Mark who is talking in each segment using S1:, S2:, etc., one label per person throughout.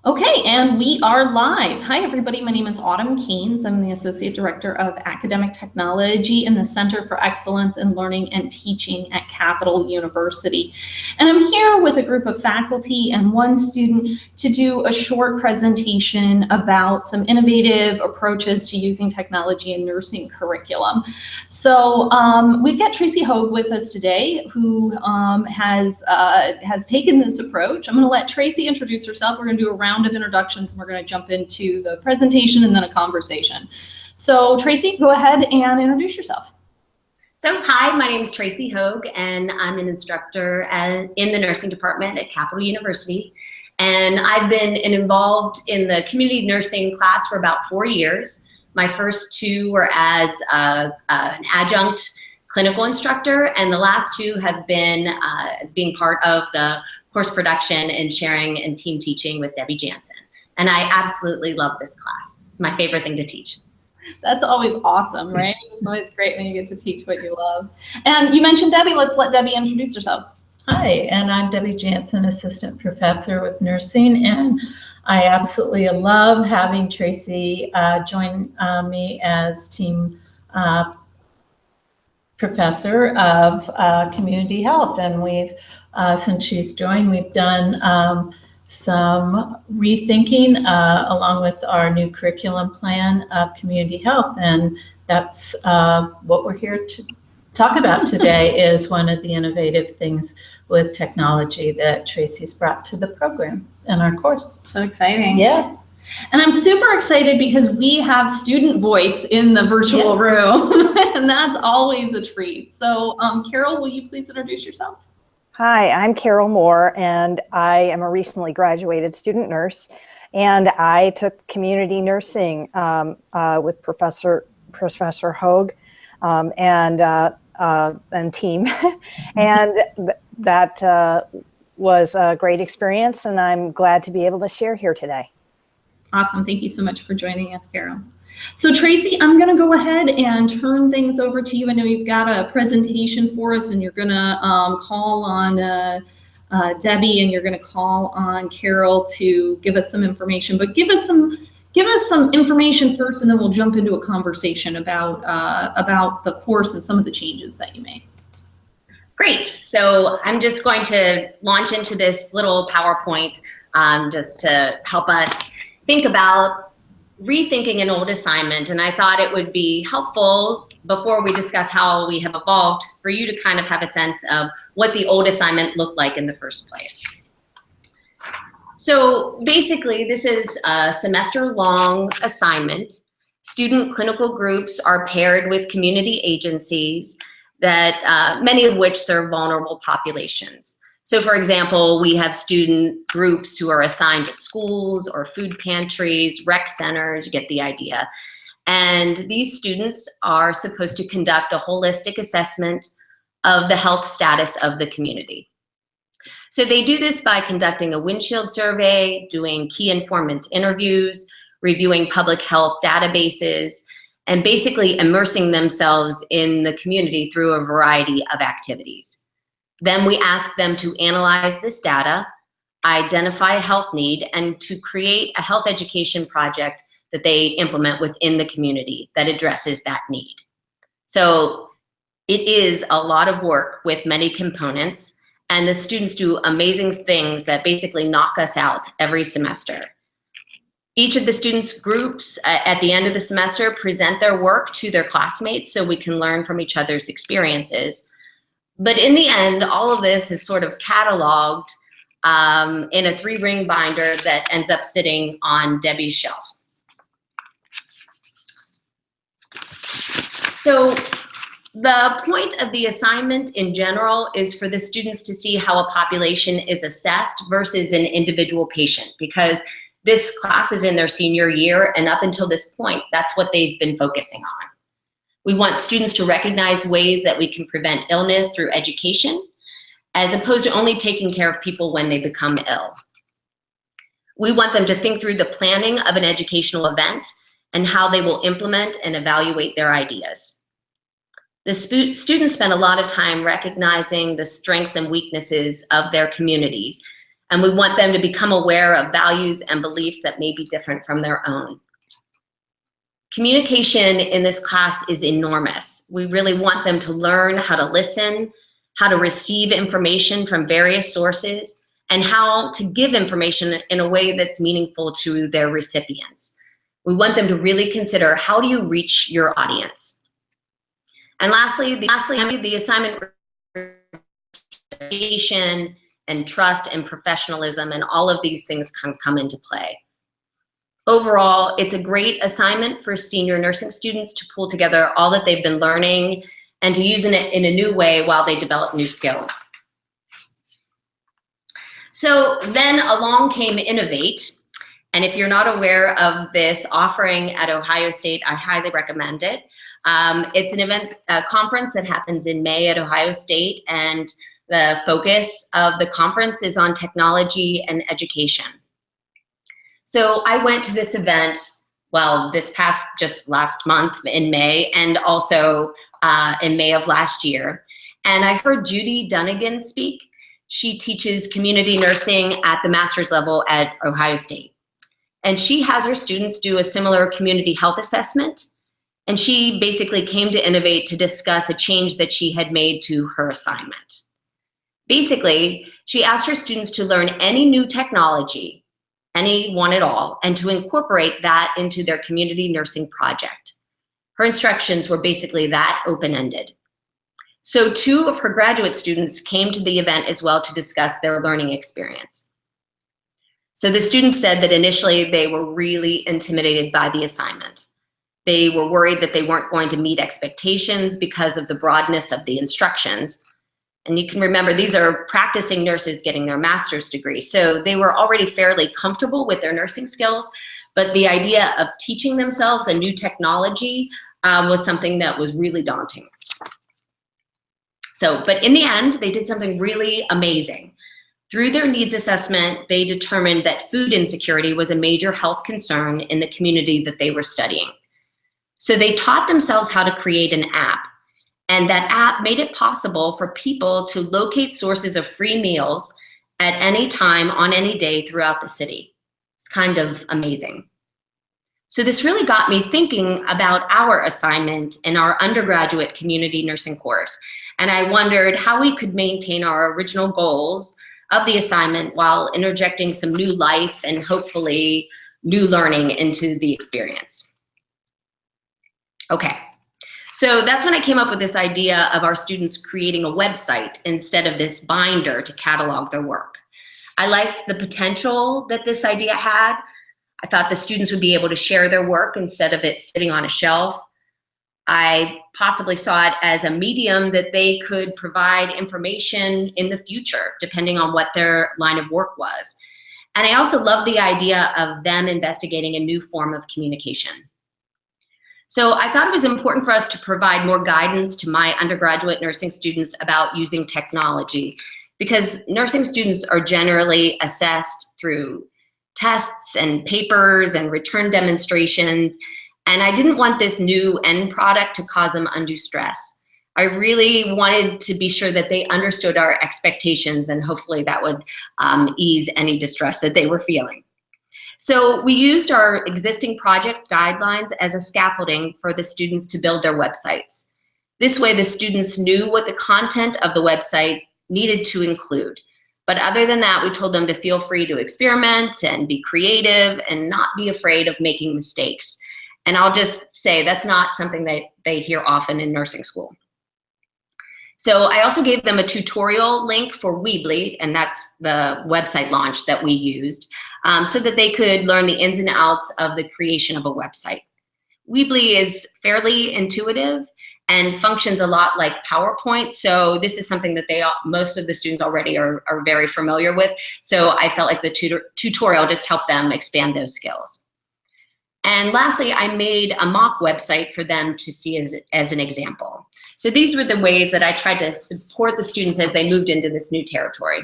S1: Okay, and we are live. Hi, everybody. My name is Autumn Keynes. I'm the Associate Director of Academic Technology in the Center for Excellence in Learning and Teaching at Capital University. And I'm here with a group of faculty and one student to do a short presentation about some innovative approaches to using technology in nursing curriculum. So we've got Tracy Hogue with us today, who has taken this approach. I'm going to let Tracy introduce herself. We're going to do a round of introductions and we're going to jump into the presentation and then a conversation. So Tracy, go ahead and introduce yourself.
S2: So hi, my name is Tracy Hogue and I'm an instructor in the nursing department at Capital University. And I've been involved in the community nursing class for about 4 years. My first 2 were as an adjunct clinical instructor, and the last 2 have been as being part of the course production and sharing and team teaching with Debbie Jansen. And I absolutely love this class. It's my favorite thing to teach.
S1: That's always awesome, right? It's always great when you get to teach what you love. And you mentioned Debbie. Let's let Debbie introduce herself.
S3: Hi, and I'm Debbie Jansen, Assistant Professor with Nursing, and I absolutely love having Tracy join me as team professor of community health. And we've, since she's joined, we've done some rethinking along with our new curriculum plan of community health. And that's what we're here to talk about today is one of the innovative things with technology that Tracy's brought to the program in our course.
S1: So exciting.
S3: Yeah.
S1: And I'm super excited because we have student voice in the virtual room, and that's always a treat. So Carol, will you please introduce yourself?
S4: Hi, I'm Carol Moore, and I am a recently graduated student nurse, and I took community nursing with Professor Hogue and team, and that was a great experience, and I'm glad to be able to share here today.
S1: Awesome. Thank you so much for joining us, Carol. So Tracy, I'm going to go ahead and turn things over to you. I know you've got a presentation for us and you're going to call on Debbie and you're going to call on Carol to give us some information, but give us some information first and then we'll jump into a conversation about the course and some of the changes that you made.
S2: Great. So I'm just going to launch into this little PowerPoint just to help us think about rethinking an old assignment. And I thought it would be helpful before we discuss how we have evolved for you to kind of have a sense of what the old assignment looked like in the first place. So basically, this is a semester-long assignment. Student clinical groups are paired with community agencies that many of which serve vulnerable populations. So for example, we have student groups who are assigned to schools or food pantries, rec centers, you get the idea. And these students are supposed to conduct a holistic assessment of the health status of the community. So they do this by conducting a windshield survey, doing key informant interviews, reviewing public health databases, and basically immersing themselves in the community through a variety of activities. Then we ask them to analyze this data, identify a health need, and to create a health education project that they implement within the community that addresses that need. So it is a lot of work with many components, and the students do amazing things that basically knock us out every semester. Each of the students' groups at the end of the semester present their work to their classmates so we can learn from each other's experiences. But in the end, all of this is sort of cataloged in a 3-ring binder that ends up sitting on Debbie's shelf. So the point of the assignment in general is for the students to see how a population is assessed versus an individual patient, because this class is in their senior year, and up until this point, that's what they've been focusing on. We want students to recognize ways that we can prevent illness through education, as opposed to only taking care of people when they become ill. We want them to think through the planning of an educational event and how they will implement and evaluate their ideas. The students spend a lot of time recognizing the strengths and weaknesses of their communities And we want them to become aware of values and beliefs that may be different from their own. Communication in this class is enormous. We really want them to learn how to listen, how to receive information from various sources, and how to give information in a way that's meaningful to their recipients. We want them to really consider, how do you reach your audience? And lastly, the assignment and trust and professionalism, and all of these things come into play. Overall, it's a great assignment for senior nursing students to pull together all that they've been learning and to use it in a new way while they develop new skills. So then along came Innovate. And if you're not aware of this offering at Ohio State, I highly recommend it. It's an event, a conference that happens in May at Ohio State, and the focus of the conference is on technology and education. So I went to this event, well, just last month in May, and also in May of last year. And I heard Judy Dunnigan speak. She teaches community nursing at the master's level at Ohio State. And she has her students do a similar community health assessment. And she basically came to Innovate to discuss a change that she had made to her assignment. Basically, she asked her students to learn any new technology, any one at all, and to incorporate that into their community nursing project. Her instructions were basically that open-ended. So 2 of her graduate students came to the event as well to discuss their learning experience. So the students said that initially they were really intimidated by the assignment. They were worried that they weren't going to meet expectations because of the broadness of the instructions. And you can remember, these are practicing nurses getting their master's degree. So they were already fairly comfortable with their nursing skills, but the idea of teaching themselves a new technology was something that was really daunting. But in the end, they did something really amazing. Through their needs assessment, they determined that food insecurity was a major health concern in the community that they were studying. So they taught themselves how to create an app. And that app made it possible for people to locate sources of free meals at any time on any day throughout the city. It's kind of amazing. So this really got me thinking about our assignment in our undergraduate community nursing course. And I wondered how we could maintain our original goals of the assignment while interjecting some new life and hopefully new learning into the experience. Okay. So that's when I came up with this idea of our students creating a website instead of this binder to catalog their work. I liked the potential that this idea had. I thought the students would be able to share their work instead of it sitting on a shelf. I possibly saw it as a medium that they could provide information in the future, depending on what their line of work was. And I also love the idea of them investigating a new form of communication. So I thought it was important for us to provide more guidance to my undergraduate nursing students about using technology, because nursing students are generally assessed through tests and papers and return demonstrations. And I didn't want this new end product to cause them undue stress. I really wanted to be sure that they understood our expectations, and hopefully that would ease any distress that they were feeling. So we used our existing project guidelines as a scaffolding for the students to build their websites. This way the students knew what the content of the website needed to include. But other than that, we told them to feel free to experiment and be creative and not be afraid of making mistakes. And I'll just say that's not something that they hear often in nursing school. So I also gave them a tutorial link for Weebly, and that's the website launch that we used, so that they could learn the ins and outs of the creation of a website. Weebly is fairly intuitive and functions a lot like PowerPoint, so this is something that most of the students already are very familiar with. So I felt like the tutorial just helped them expand those skills. And lastly, I made a mock website for them to see as an example. So these were the ways that I tried to support the students as they moved into this new territory.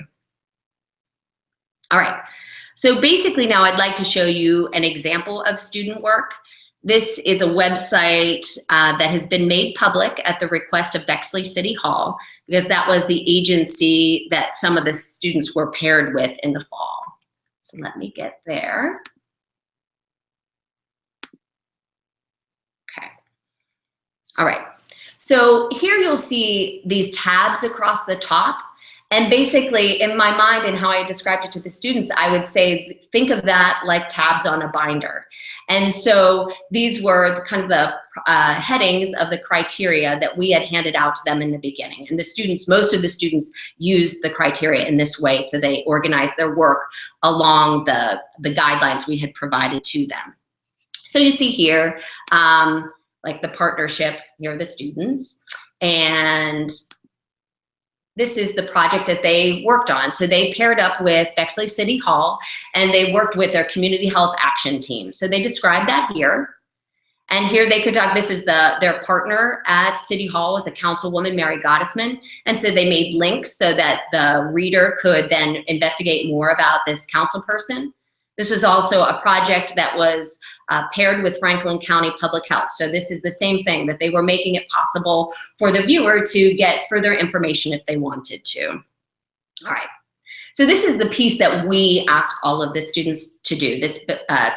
S2: All right, so basically now I'd like to show you an example of student work. This is a website that has been made public at the request of Bexley City Hall, because that was the agency that some of the students were paired with in the fall. So let me get there. Okay. All right. So here you'll see these tabs across the top. And basically, in my mind and how I described it to the students, I would say, think of that like tabs on a binder. And so these were kind of the headings of the criteria that we had handed out to them in the beginning. And the students, most of the students used the criteria in this way, so they organized their work along the guidelines we had provided to them. So you see here, like the partnership, here are the students, and this is the project that they worked on. So they paired up with Bexley City Hall, and they worked with their community health action team. So they described that here. And here they could talk, this is their partner at City Hall was a councilwoman, Mary Gottesman. And so they made links so that the reader could then investigate more about this council person. This was also a project that was paired with Franklin County Public Health. So this is the same thing, that they were making it possible for the viewer to get further information if they wanted to. All right. So this is the piece that we ask all of the students to do, this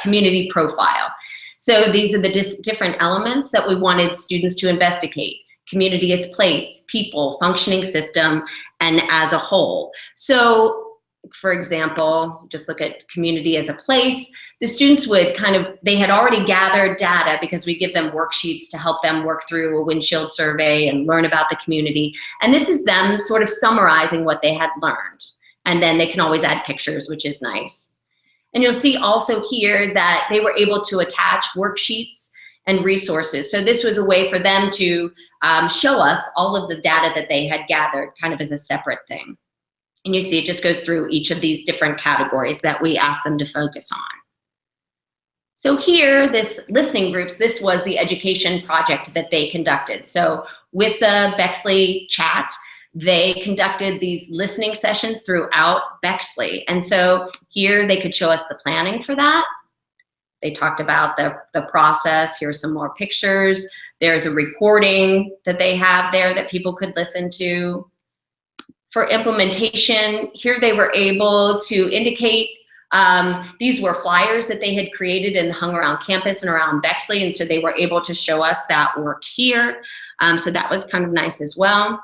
S2: community profile. So these are the different elements that we wanted students to investigate: community as place, people, functioning system, and as a whole. So for example, just look at community as a place. The students would they had already gathered data because we give them worksheets to help them work through a windshield survey and learn about the community. And this is them sort of summarizing what they had learned. And then they can always add pictures, which is nice. And you'll see also here that they were able to attach worksheets and resources. So this was a way for them to show us all of the data that they had gathered kind of as a separate thing. And you see it just goes through each of these different categories that we asked them to focus on. So here, this listening groups, this was the education project that they conducted. So with the Bexley chat, they conducted these listening sessions throughout Bexley. And so here they could show us the planning for that. They talked about the process. Here's some more pictures. There's a recording that they have there that people could listen to. For implementation, here they were able to indicate, these were flyers that they had created and hung around campus and around Bexley, and so they were able to show us that work here. So that was kind of nice as well.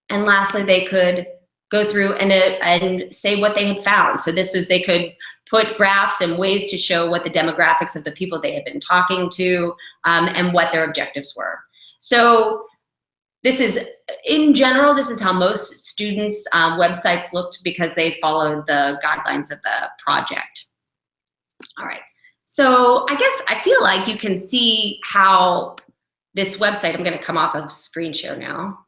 S2: And lastly, they could go through and say what they had found. So this was, they could put graphs and ways to show what the demographics of the people they had been talking to and what their objectives were. So this is, in general, this is how most students' websites looked because they followed the guidelines of the project. All right, so I guess I feel like you can see how this website, I'm gonna come off of screen share now.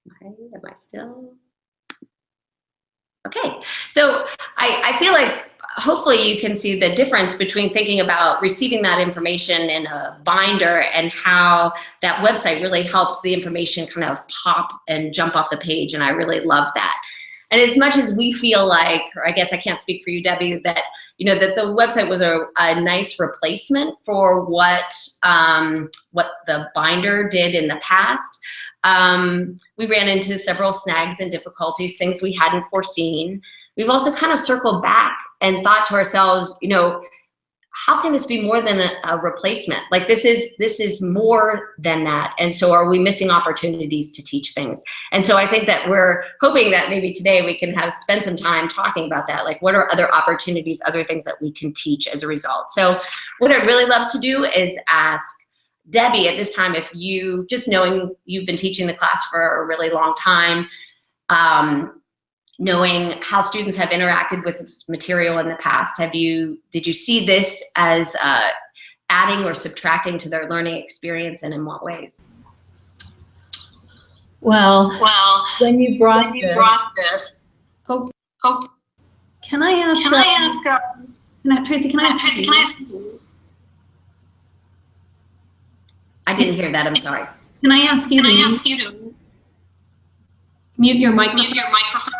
S2: Okay, am I still? Okay, so I feel like hopefully you can see the difference between thinking about receiving that information in a binder and how that website really helped the information kind of pop and jump off the page, and I really love that. And as much as we feel like, or I guess I can't speak for you, Debbie, that that the website was a nice replacement for what the binder did in the past, we ran into several snags and difficulties, things we hadn't foreseen. We've also kind of circled back and thought to ourselves, how can this be more than a replacement? Like this is more than that. And so are we missing opportunities to teach things? And so I think that we're hoping that maybe today we can spend some time talking about that. Like what are other opportunities, other things that we can teach as a result? So what I'd really love to do is ask Debbie at this time, if you, just knowing you've been teaching the class for a really long time, knowing how students have interacted with this material in the past, did you see this as adding or subtracting to their learning experience, and in what ways?
S3: Well, when you brought this,
S1: Can I ask? Tracy, can I ask you?
S2: I didn't hear that, I'm sorry.
S1: Can I ask you to mute your microphone?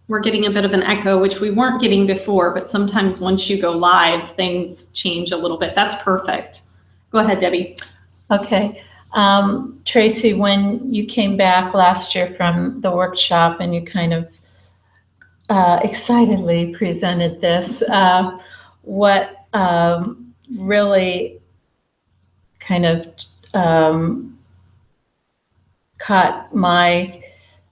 S1: We're getting a bit of an echo, which we weren't getting before, but sometimes once you go live, things change a little bit. That's perfect. Go ahead, Debbie.
S3: Okay. Tracy, when you came back last year from the workshop and you kind of excitedly presented this, what really kind of caught my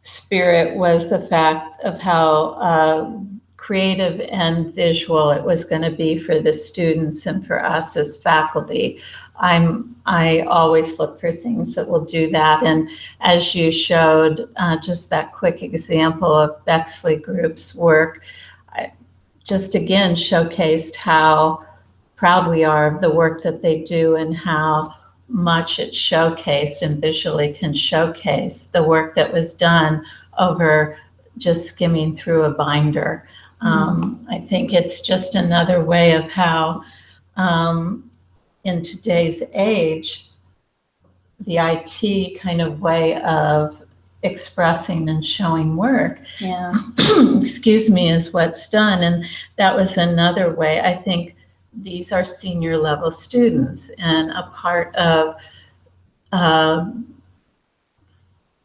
S3: spirit was the fact of how creative and visual it was going to be for the students and for us as faculty. I always look for things that will do that. And as you showed, just that quick example of Bexley Group's work, just again showcased how proud we are of the work that they do and how much it showcased and visually can showcase the work that was done over just skimming through a binder. I think it's just another way of how in today's age, the IT kind of way of expressing and showing work, excuse me, is what's done. And that was another way. I think these are senior level students, and a part of the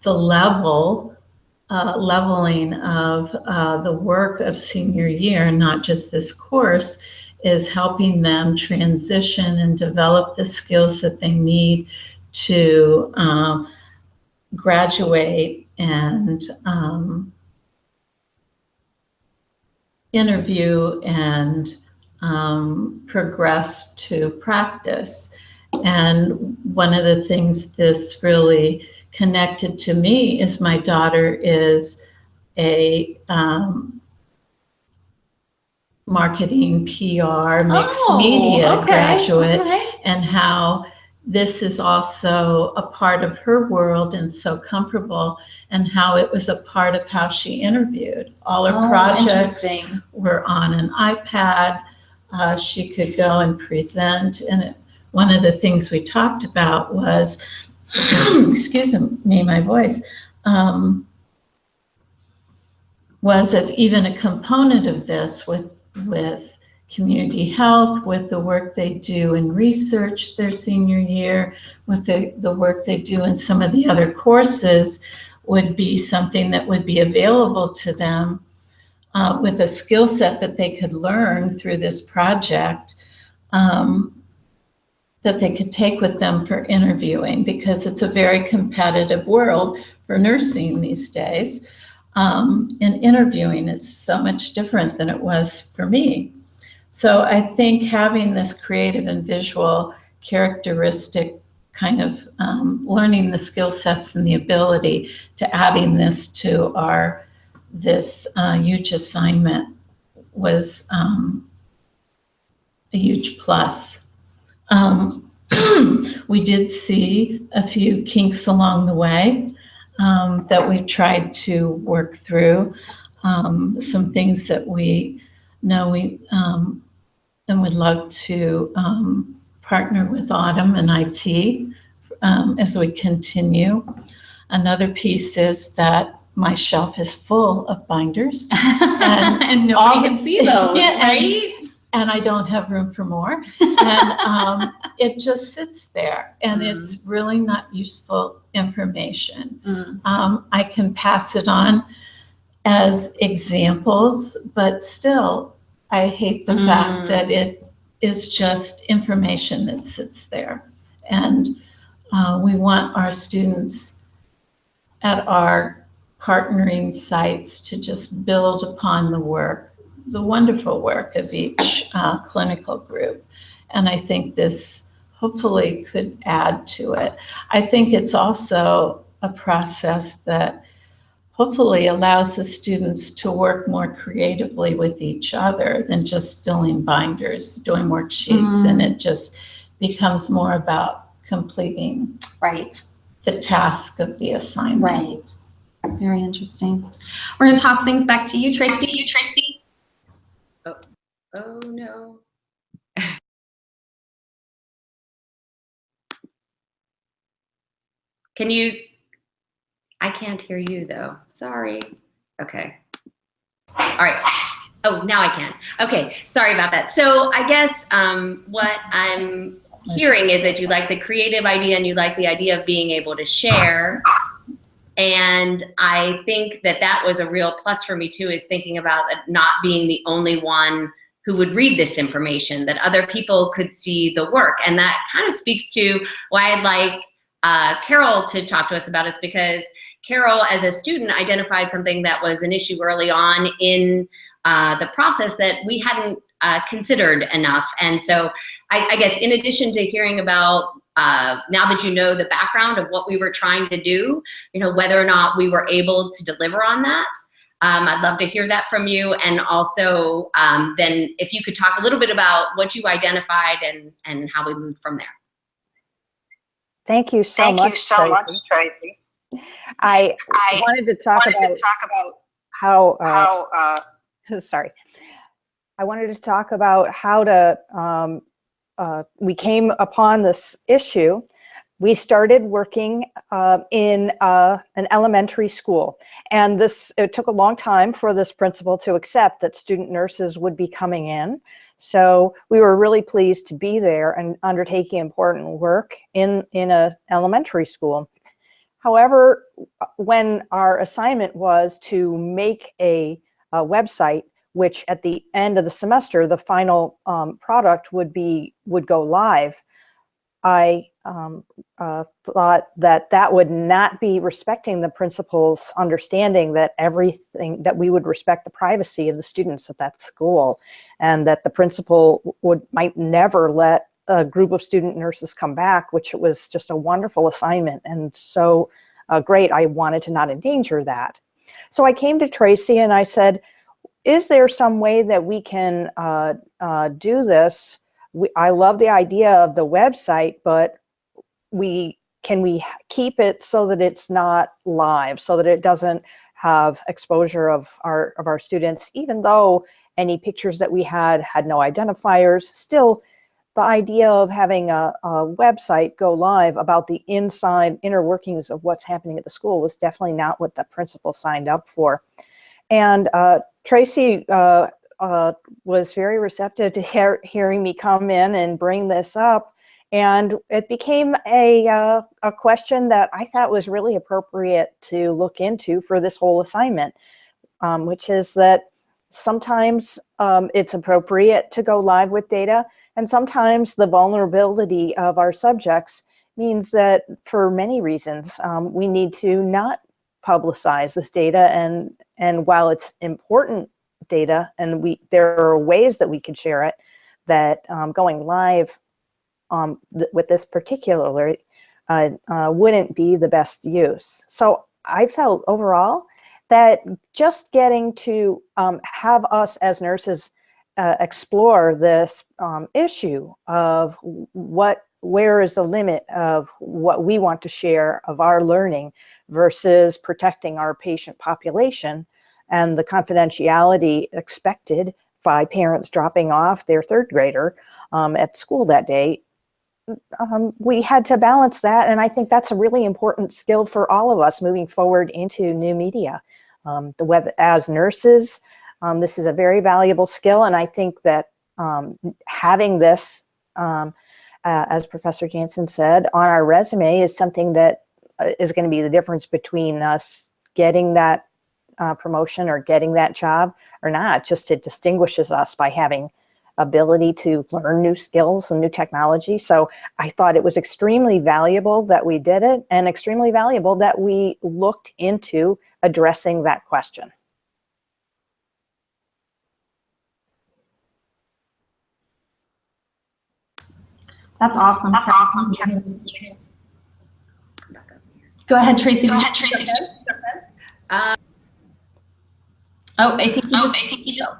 S3: leveling of the work of senior year, not just this course, is helping them transition and develop the skills that they need to graduate and interview and progress to practice. And one of the things this really connected to me is my daughter is a marketing, PR, mixed media graduate, and how this is also a part of her world and so comfortable, and how it was a part of how she interviewed. All her projects were on an iPad. She could go and present. And one of the things we talked about was, excuse me, my voice, was if even a component of this with community health, with the work they do in research their senior year, with the work they do in some of the other courses, would be something that would be available to them with a skill set that they could learn through this project, that they could take with them for interviewing, because it's a very competitive world for nursing these days. And interviewing is so much different than it was for me. So I think having this creative and visual characteristic kind of learning the skill sets and the ability to adding this to this huge assignment was a huge plus. We did see a few kinks along the way that we've tried to work through, some things that we know we and would love to partner with Autumn and IT as we continue. Another piece is that my shelf is full of binders.
S1: And nobody can see those, right?
S3: And I don't have room for more. And it just sits there, and it's really not useful information. I can pass it on as examples, but still, I hate the fact that it is just information that sits there. And we want our students at our partnering sites to just build upon the wonderful work of each clinical group. And I think this hopefully could add to it. I think it's also a process that hopefully allows the students to work more creatively with each other than just filling binders, doing worksheets, and it just becomes more about completing the task of the assignment.
S1: Right. Very interesting. We're going to toss things back to you, Tracy.
S2: Oh no. I can't hear you though. Sorry. Okay. All right. Oh, now I can. Okay, sorry about that. So I guess what I'm hearing is that you like the creative idea and you like the idea of being able to share. And I think that that was a real plus for me too, is thinking about not being the only one who would read this information, that other people could see the work. And that kind of speaks to why I'd like Carol to talk to us about this, because Carol, as a student, identified something that was an issue early on in the process that we hadn't considered enough. And so I guess in addition to hearing about, now that you know the background of what we were trying to do, whether or not we were able to deliver on that, I'd love to hear that from you. And also then if you could talk a little bit about what you identified and how we moved from there.
S4: Thank you so much, Tracy. I wanted to talk about how, sorry. I wanted to talk about how to, we came upon this issue. We started working in an elementary school, and it took a long time for this principal to accept that student nurses would be coming in. So we were really pleased to be there and undertaking important work in an elementary school. However, when our assignment was to make a website, which at the end of the semester, the final product would go live, I thought that would not be respecting the principal's understanding that that we would respect the privacy of the students at that school, and that the principal might never let a group of student nurses come back, which was just a wonderful assignment and so great. I wanted to not endanger that. So I came to Tracy and I said, is there some way that we can do this? I love the idea of the website, but can we keep it so that it's not live, so that it doesn't have exposure of our students, even though any pictures that we had no identifiers? Still, the idea of having a website go live about the inner workings of what's happening at the school was definitely not what the principal signed up for. And Tracy was very receptive to hearing me come in and bring this up. And it became a question that I thought was really appropriate to look into for this whole assignment, which is that sometimes it's appropriate to go live with data, and sometimes the vulnerability of our subjects means that for many reasons, we need to not publicize this data. And while it's important data, and there are ways that we can share it, that going live with this particularly wouldn't be the best use. So I felt overall that just getting to have us as nurses explore this issue of where is the limit of what we want to share of our learning versus protecting our patient population and the confidentiality expected by parents dropping off their third grader at school that day. We had to balance that, and I think that's a really important skill for all of us moving forward into new media. As nurses, this is a very valuable skill, and I think that having this, as Professor Jansen said, on our resume is something that is going to be the difference between us getting that promotion or getting that job or not. Just it distinguishes us by having ability to learn new skills and new technology. So I thought it was extremely valuable that we did it, and extremely valuable that we looked into addressing that question.
S1: That's awesome. That's awesome. Go ahead, Tracy.
S2: Go ahead, Tracy.
S1: I think you just.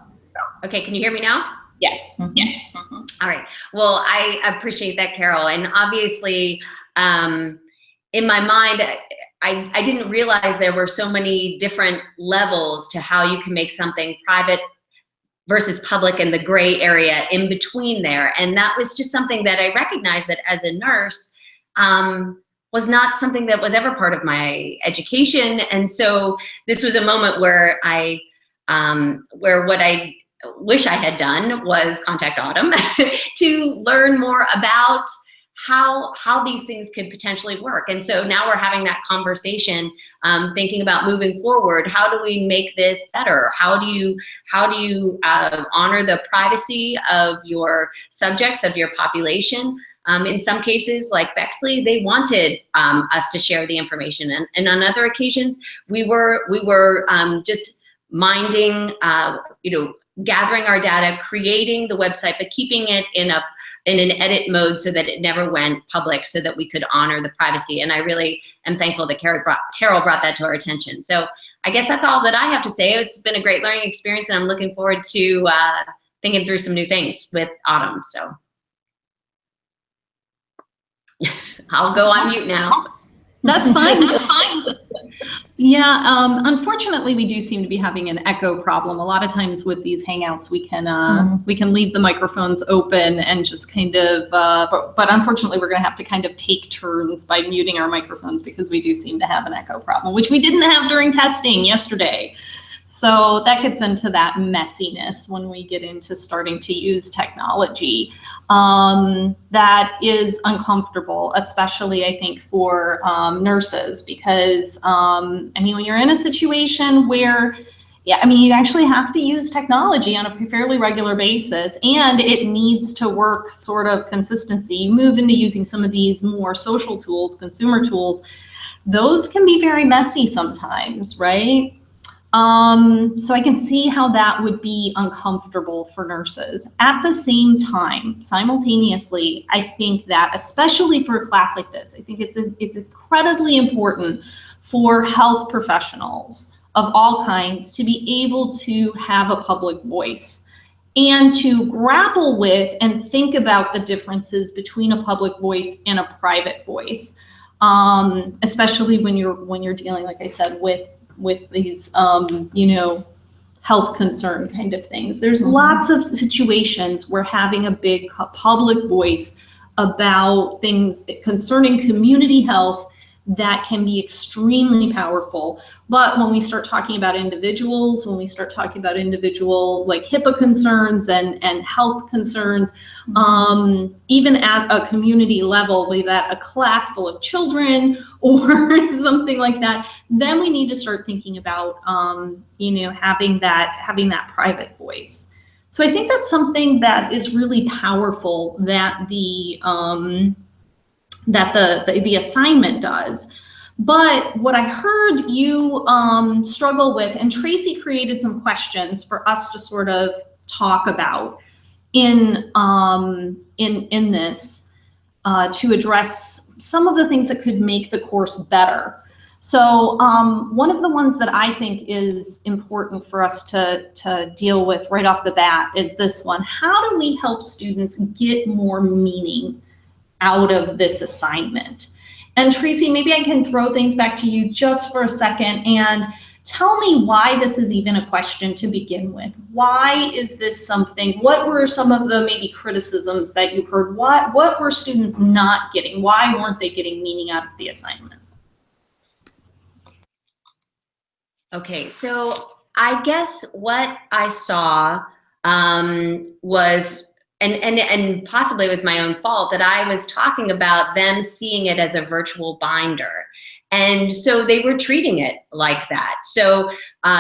S2: Okay, can you hear me now?
S1: Yes.
S2: Mm-hmm. Yes. Mm-hmm. All right. Well, I appreciate that, Carol. And obviously, in my mind, I didn't realize there were so many different levels to how you can make something private versus public and the gray area in between there. And that was just something that I recognized that as a nurse was not something that was ever part of my education. And so this was a moment where I where what I wish I had done was contact Autumn to learn more about how these things could potentially work. And so now we're having that conversation, thinking about moving forward. How do we make this better? How do you honor the privacy of your subjects, of your population? In some cases, like Bexley, they wanted us to share the information, and on other occasions, we were just minding, gathering our data, creating the website, but keeping it in an edit mode so that it never went public, so that we could honor the privacy. And I really am thankful that Carol brought that to our attention. So I guess that's all that I have to say. It's been a great learning experience, and I'm looking forward to thinking through some new things with Autumn. So I'll go on mute now.
S1: That's fine. That's fine. Yeah, unfortunately, we do seem to be having an echo problem. A lot of times with these Hangouts, we can leave the microphones open and just kind of, but unfortunately, we're going to have to kind of take turns by muting our microphones, because we do seem to have an echo problem, which we didn't have during testing yesterday. So that gets into that messiness when we get into starting to use technology. That is uncomfortable, especially I think for nurses, because when you're in a situation where, you actually have to use technology on a fairly regular basis, and it needs to work sort of consistency. You move into using some of these more social tools, consumer tools, those can be very messy sometimes, right? So I can see how that would be uncomfortable for nurses. At the same time, simultaneously, I think that especially for a class like this, I think it's incredibly important for health professionals of all kinds to be able to have a public voice and to grapple with and think about the differences between a public voice and a private voice, especially when you're dealing, like I said, with these, health concern kind of things. There's lots of situations where having a big public voice about things concerning community health, that can be extremely powerful. But when we start talking about individuals, when we start talking about individual like HIPAA concerns and health concerns, even at a community level, be that a class full of children or something like that, then we need to start thinking about, having that private voice. So I think that's something that is really powerful that the assignment does. But what I heard you struggle with, and Tracy created some questions for us to sort of talk about in this to address some of the things that could make the course better. So one of the ones that I think is important for us to deal with right off the bat is this one. How do we help students get more meaning out of this assignment? And Tracy, maybe I can throw things back to you just for a second and tell me why this is even a question to begin with. Why is this something? What were some of the maybe criticisms that you heard? What were students not getting? Why weren't they getting meaning out of the assignment?
S2: Okay, so I guess what I saw was, and possibly it was my own fault, that I was talking about them seeing it as a virtual binder. And so they were treating it like that. So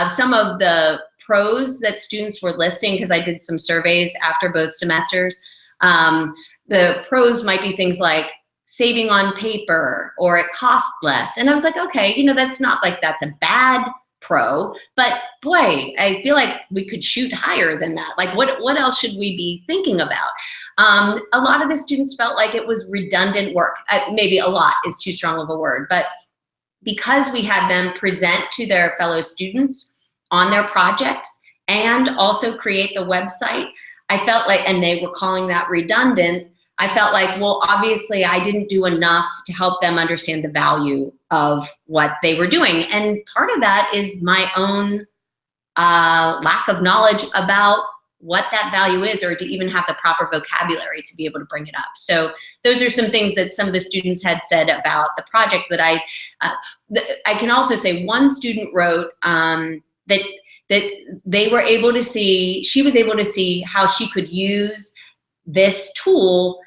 S2: some of the pros that students were listing, because I did some surveys after both semesters, the pros might be things like saving on paper, or it costs less. And I was like, okay, that's not like that's a bad pro, but boy, I feel like we could shoot higher than that. Like what else should we be thinking about? A lot of the students felt like it was redundant work. Maybe a lot is too strong of a word, but because we had them present to their fellow students on their projects and also create the website, I felt like, and they were calling that redundant, I felt like, well, obviously I didn't do enough to help them understand the value of what they were doing. And part of that is my own lack of knowledge about what that value is, or to even have the proper vocabulary to be able to bring it up. So those are some things that some of the students had said about the project that I can also say one student wrote that that they were able to see, she was able to see how she could use this tool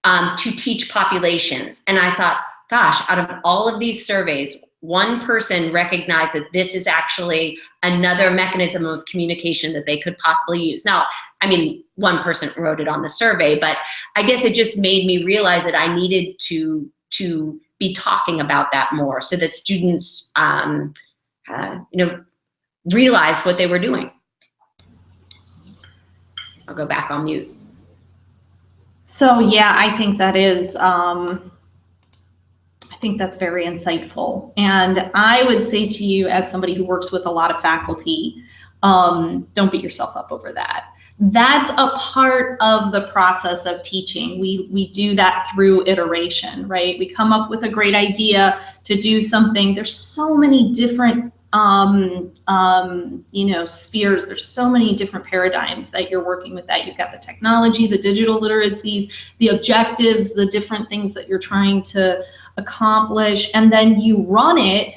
S2: to teach populations. And I thought, gosh, out of all of these surveys, one person recognized that this is actually another mechanism of communication that they could possibly use. Now, I mean, one person wrote it on the survey, but I guess it just made me realize that I needed to be talking about that more so that students, realized what they were doing. I'll go back on mute.
S1: So yeah, I think that is, I think that's very insightful. And I would say to you, as somebody who works with a lot of faculty, don't beat yourself up over that. That's a part of the process of teaching. We do that through iteration, right? We come up with a great idea to do something. There's so many different spheres. There's so many different paradigms that you're working with that. You've got the technology, the digital literacies, the objectives, the different things that you're trying to accomplish, and then you run it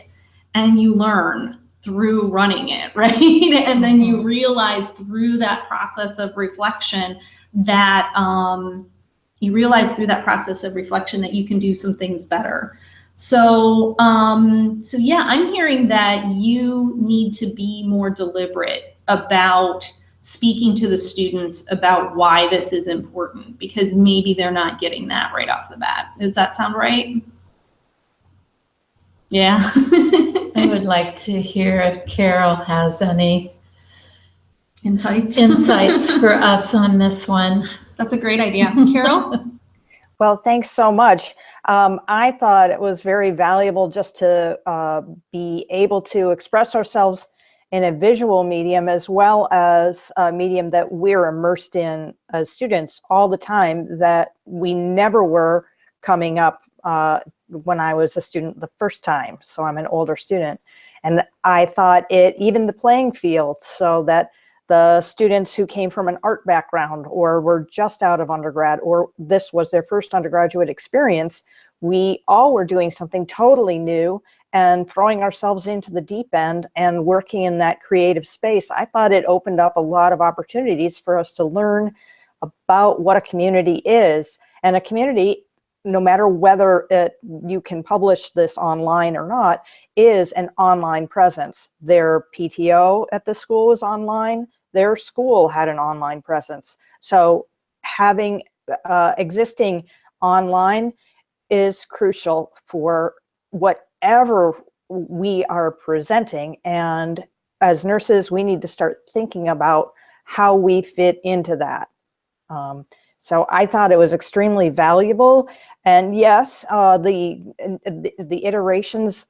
S1: and you learn through running it, right? And then you realize through that process of reflection that that you can do some things better. So yeah, I'm hearing that you need to be more deliberate about speaking to the students about why this is important, because maybe they're not getting that right off the bat. Does that sound right? Yeah.
S3: I would like to hear if Carol has any
S1: insights
S3: for us on this one.
S1: That's a great idea. Carol?
S4: Well, thanks so much. I thought it was very valuable just to be able to express ourselves in a visual medium as well as a medium that we're immersed in as students all the time that we never were coming up when I was a student the first time. So I'm an older student. And I thought it even the playing field so that the students who came from an art background or were just out of undergrad or this was their first undergraduate experience, we all were doing something totally new and throwing ourselves into the deep end and working in that creative space. I thought it opened up a lot of opportunities for us to learn about what a community is. And a community, no matter whether you can publish this online or not, is an online presence. Their PTO at the school is online. Their school had an online presence. So having existing online is crucial for whatever we are presenting. And as nurses, we need to start thinking about how we fit into that. So I thought it was extremely valuable. And yes, the iterations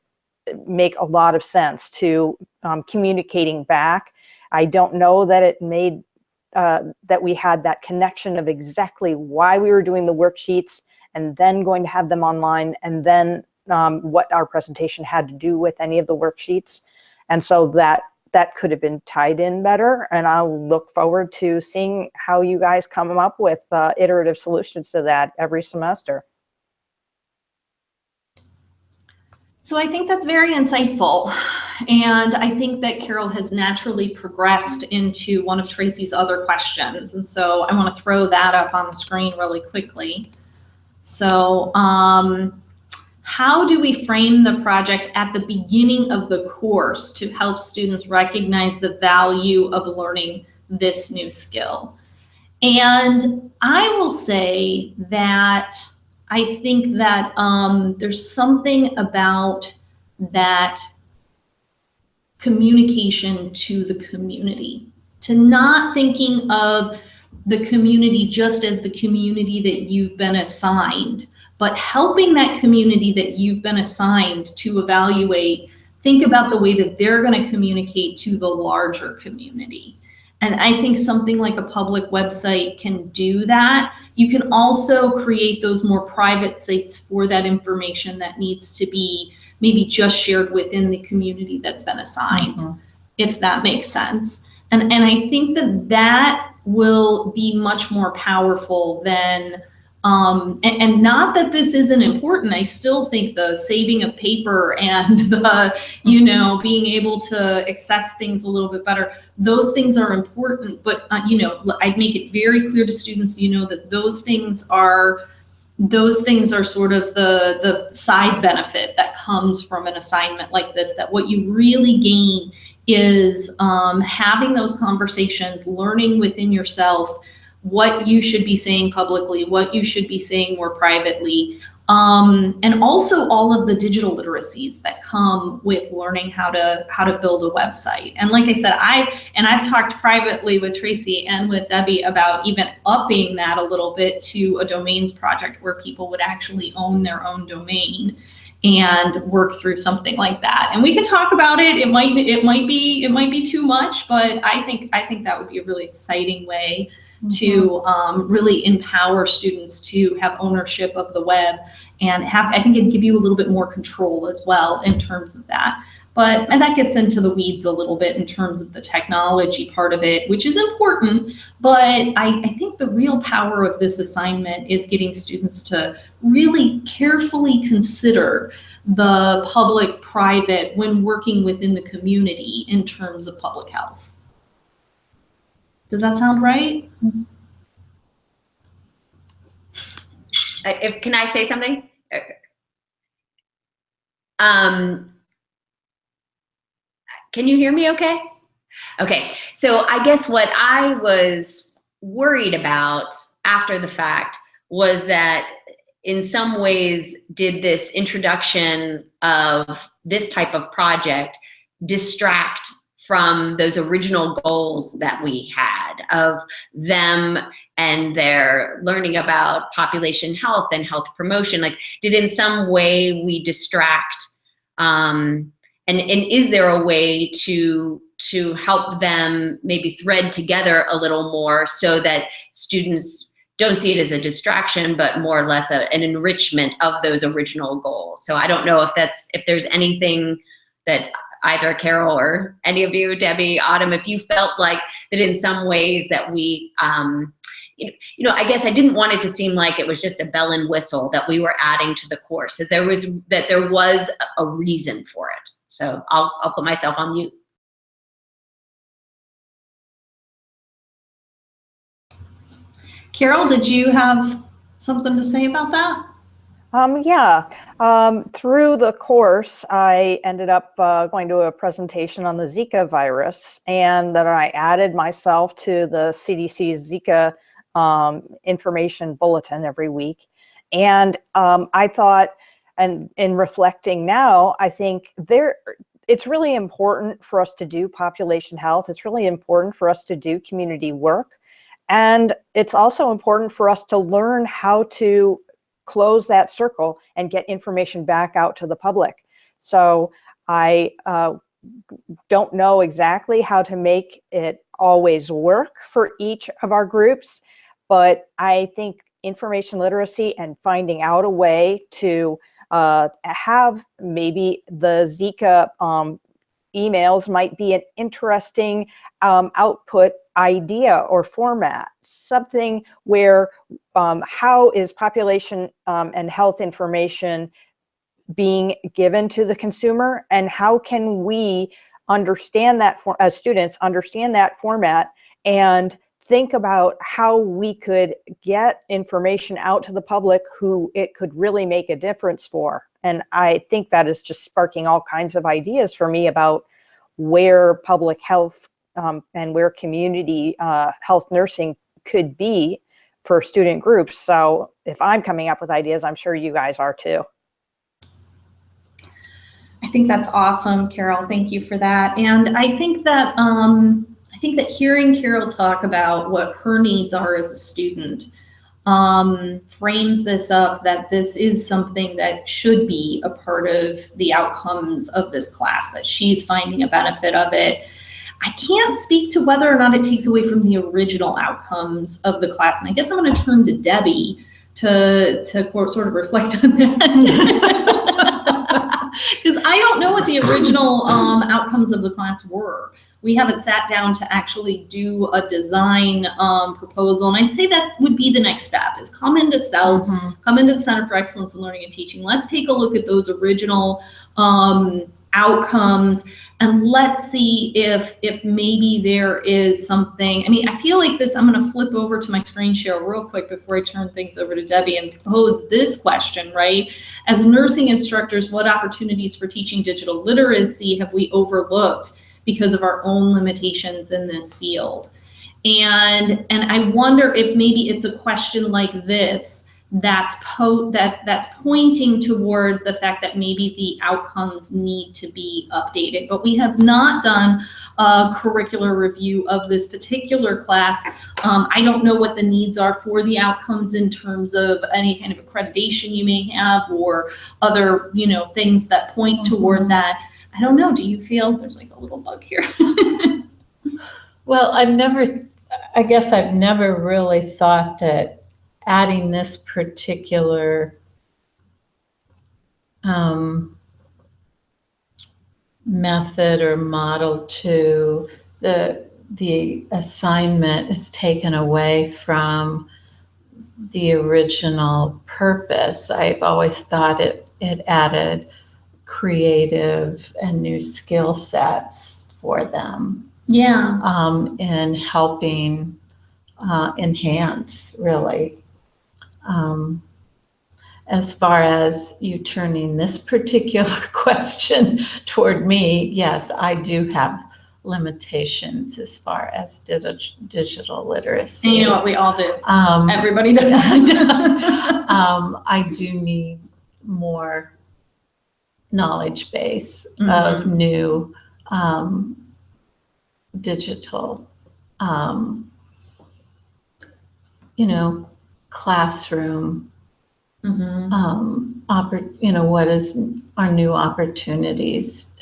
S4: make a lot of sense to communicating back. I don't know that it made, that we had that connection of exactly why we were doing the worksheets and then going to have them online and then what our presentation had to do with any of the worksheets. And so that could have been tied in better. And I'll look forward to seeing how you guys come up with iterative solutions to that every semester.
S1: So I think that's very insightful. And I think that Carol has naturally progressed into one of Tracy's other questions. And so I want to throw that up on the screen really quickly. So how do we frame the project at the beginning of the course to help students recognize the value of learning this new skill? And I will say that I think that there's something about that communication to the community, to not thinking of the community just as the community that you've been assigned, but helping that community that you've been assigned to evaluate, think about the way that they're going to communicate to the larger community. And I think something like a public website can do that. You can also create those more private sites for that information that needs to be maybe just shared within the community that's been assigned, if that makes sense. And I think that will be much more powerful than And not that this isn't important. I still think the saving of paper and the, being able to access things a little bit better, those things are important. But, I'd make it very clear to students, that those things are sort of the side benefit that comes from an assignment like this, that what you really gain is having those conversations, learning within yourself what you should be saying publicly, what you should be saying more privately, and also all of the digital literacies that come with learning how to build a website. And like I said, I've talked privately with Tracy and with Debbie about even upping that a little bit to a domains project where people would actually own their own domain and work through something like that. And we can talk about it. It might be too much, but I think that would be a really exciting way to really empower students to have ownership of the web, and I think it'd give you a little bit more control as well in terms of that. And that gets into the weeds a little bit in terms of the technology part of it, which is important. But I think the real power of this assignment is getting students to really carefully consider the public-private when working within the community in terms of public health. Does that sound right?
S2: Can I say something? Can you hear me okay? Okay, so I guess what I was worried about after the fact was that in some ways did this introduction of this type of project distract from those original goals that we had of them and their learning about population health and health promotion? Like, did in some way we distract, and is there a way to help them maybe thread together a little more so that students don't see it as a distraction, but more or less an enrichment of those original goals? So I don't know if there's anything that either Carol or any of you, Debbie, Autumn, if you felt like that in some ways that we, I guess I didn't want it to seem like it was just a bell and whistle that we were adding to the course, that there was a reason for it. So I'll put myself on mute.
S1: Carol, did you have something to say about that?
S4: Through the course, I ended up going to a presentation on the Zika virus, and then I added myself to the CDC's Zika information bulletin every week. And I thought, and in reflecting now, I think it's really important for us to do population health. It's really important for us to do community work. And it's also important for us to learn how to close that circle and get information back out to the public. So I don't know exactly how to make it always work for each of our groups, but I think information literacy and finding out a way to have maybe the Zika emails might be an interesting output idea or format, something where how is population and health information being given to the consumer, and how can we understand that as students, understand that format and think about how we could get information out to the public who it could really make a difference for. And I think that is just sparking all kinds of ideas for me about where public health and where community health nursing could be for student groups. So if I'm coming up with ideas, I'm sure you guys are too.
S1: I think that's awesome, Carol. Thank you for that. And I think that hearing Carol talk about what her needs are as a student frames this up, that this is something that should be a part of the outcomes of this class, that she's finding a benefit of it. I can't speak to whether or not it takes away from the original outcomes of the class. And I guess I'm going to turn to Debbie to sort of reflect on that. Because I don't know what the original outcomes of the class were. we haven't sat down to actually do a design proposal. And I'd say that would be the next step, is come into CELT, come into the Center for Excellence in Learning and Teaching. Let's take a look at those original outcomes, and let's see if maybe there is something. I mean, I feel like this, I'm going to flip over to my screen share real quick before I turn things over to Debbie and pose this question, right? As nursing instructors, what opportunities for teaching digital literacy have we overlooked because of our own limitations in this field? And I wonder if maybe it's a question like this that's pointing toward the fact that maybe the outcomes need to be updated. But we have not done a curricular review of this particular class. I don't know what the needs are for the outcomes in terms of any kind of accreditation you may have, or other, things that point toward that. I don't know. Do you feel there's like a little bug here?
S3: Well, I guess I've never really thought that adding this particular method or model to the assignment is taken away from the original purpose. I've always thought it added creative and new skill sets for them.
S1: Yeah.
S3: In helping enhance, really. As far as you turning this particular question toward me, yes, I do have limitations as far as digital literacy.
S1: And you know what, we all do. Everybody does.
S3: I do need more knowledge base of new digital classroom, what is our new opportunities.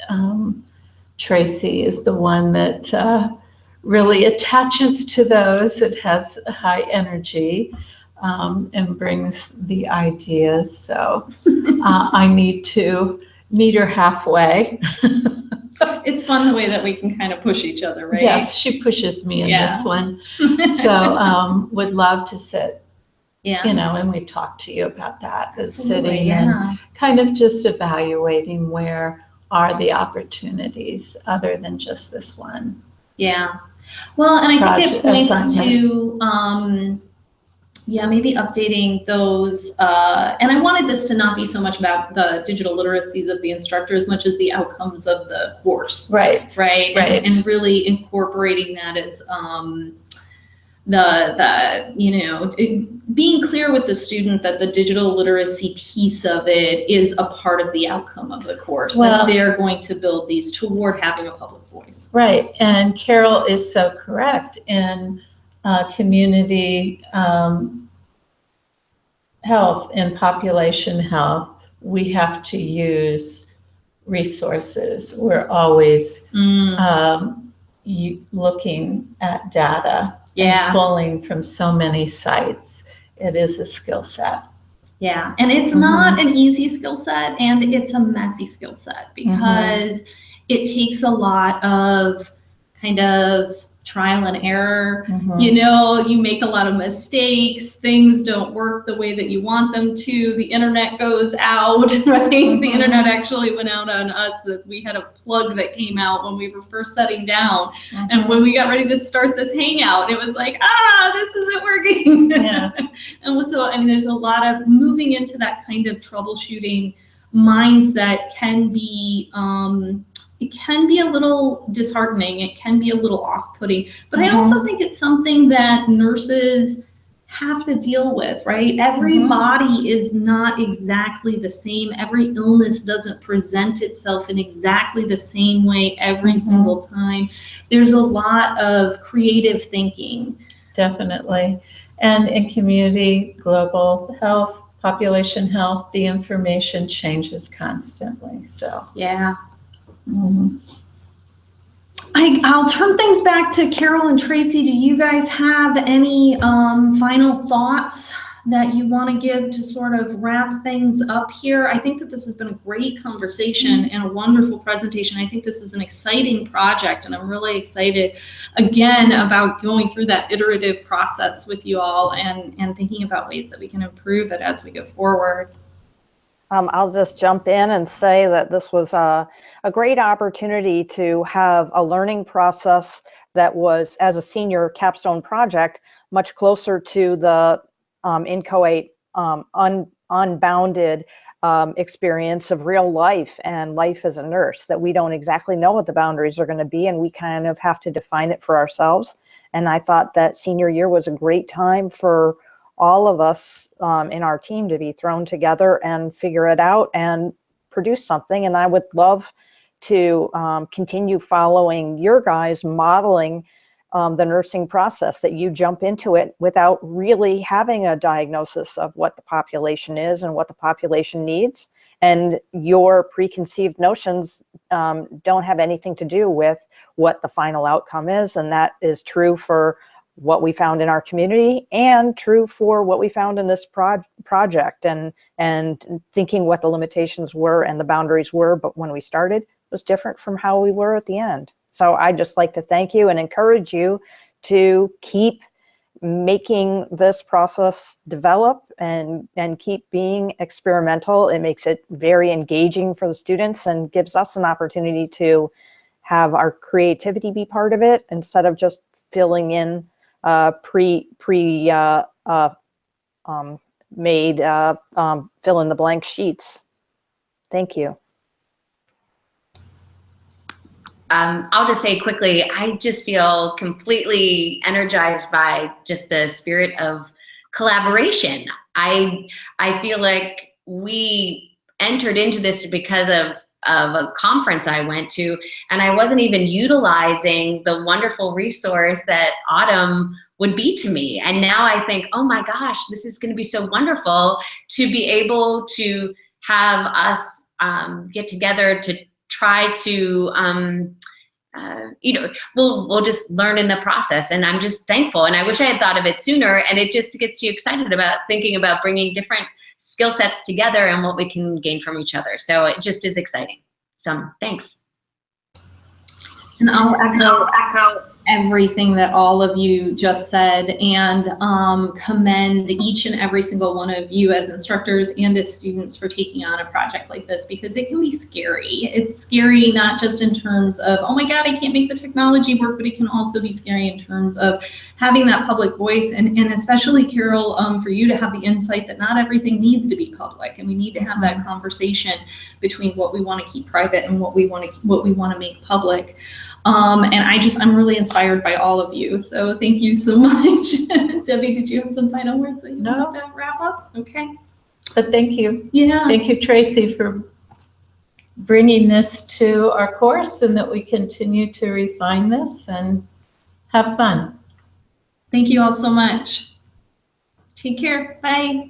S3: Tracy is the one that really attaches to those. It has a high energy and brings the ideas. So I need to meet her halfway.
S1: It's fun the way that we can kind of push each other, right?
S3: Yes, she pushes me in this one. So would love to sit, and we've talked to you about that, the sitting and kind of just evaluating where are the opportunities other than just this one.
S1: Yeah. Well, and I think it points to, maybe updating those. And I wanted this to not be so much about the digital literacies of the instructor as much as the outcomes of the course. Right. And really incorporating that as being clear with the student that the digital literacy piece of it is a part of the outcome of the course, that they're going to build these toward having a public voice. Right.
S3: And Carol is so correct. In community health and population health, we have to use resources. We're always looking at data and pulling from so many sites. It is a skill set.
S1: Yeah, and it's not an easy skill set, and it's a messy skill set because it takes a lot of kind of trial and error. You make a lot of mistakes. Things don't work the way that you want them to. The internet goes out, right? The internet actually went out on us. That we had a plug that came out when we were first setting down. And when we got ready to start this Hangout, it was like, this isn't working. Yeah. And so, there's a lot of moving into that kind of troubleshooting mindset can be, it can be a little disheartening. It can be a little off-putting, but I also think it's something that nurses have to deal with, right? Every body is not exactly the same. Every illness doesn't present itself in exactly the same way every single time. There's a lot of creative thinking.
S3: Definitely. And in community, global health, population health, the information changes constantly. So,
S1: yeah. I'll turn things back to Carol and Tracy. Do you guys have any final thoughts that you want to give to sort of wrap things up here? I think that this has been a great conversation and a wonderful presentation. I think this is an exciting project, and I'm really excited again about going through that iterative process with you all and thinking about ways that we can improve it as we go forward.
S4: I'll just jump in and say that this was a great opportunity to have a learning process that was, as a senior capstone project, much closer to the inchoate unbounded experience of real life and life as a nurse, that we don't exactly know what the boundaries are going to be, and we kind of have to define it for ourselves. And I thought that senior year was a great time for all of us in our team to be thrown together and figure it out and produce something. And I would love to continue following your guys modeling the nursing process, that you jump into it without really having a diagnosis of what the population is and what the population needs. And your preconceived notions don't have anything to do with what the final outcome is. And that is true for what we found in our community and true for what we found in this project, and thinking what the limitations were and the boundaries were, but when we started was different from how we were at the end. So I'd just like to thank you and encourage you to keep making this process develop and keep being experimental. It makes it very engaging for the students and gives us an opportunity to have our creativity be part of it instead of just filling in made fill in the blank sheets. Thank you.
S2: I'll just say quickly, I just feel completely energized by just the spirit of collaboration. I feel like we entered into this because of a conference I went to, and I wasn't even utilizing the wonderful resource that Autumn would be to me. And now I think, oh my gosh, this is going to be so wonderful to be able to have us get together to try to, we'll just learn in the process. And I'm just thankful. And I wish I had thought of it sooner. And it just gets you excited about thinking about bringing different skill sets together and what we can gain from each other. So it just is exciting. So thanks.
S1: And I'll echo everything that all of you just said, and commend each and every single one of you as instructors and as students for taking on a project like this, because it can be scary. It's scary not just in terms of, oh my God, I can't make the technology work, but it can also be scary in terms of having that public voice, and especially, Carol, for you to have the insight that not everything needs to be public, and we need to have that conversation between what we want to keep private and what we want to make public. And I'm really inspired by all of you. So thank you so much. Debbie, did you have some final words that you want to wrap up? Okay.
S3: But thank you.
S1: Yeah.
S3: Thank you, Tracy, for bringing this to our course, and that we continue to refine this and have fun.
S1: Thank you all so much. Take care. Bye.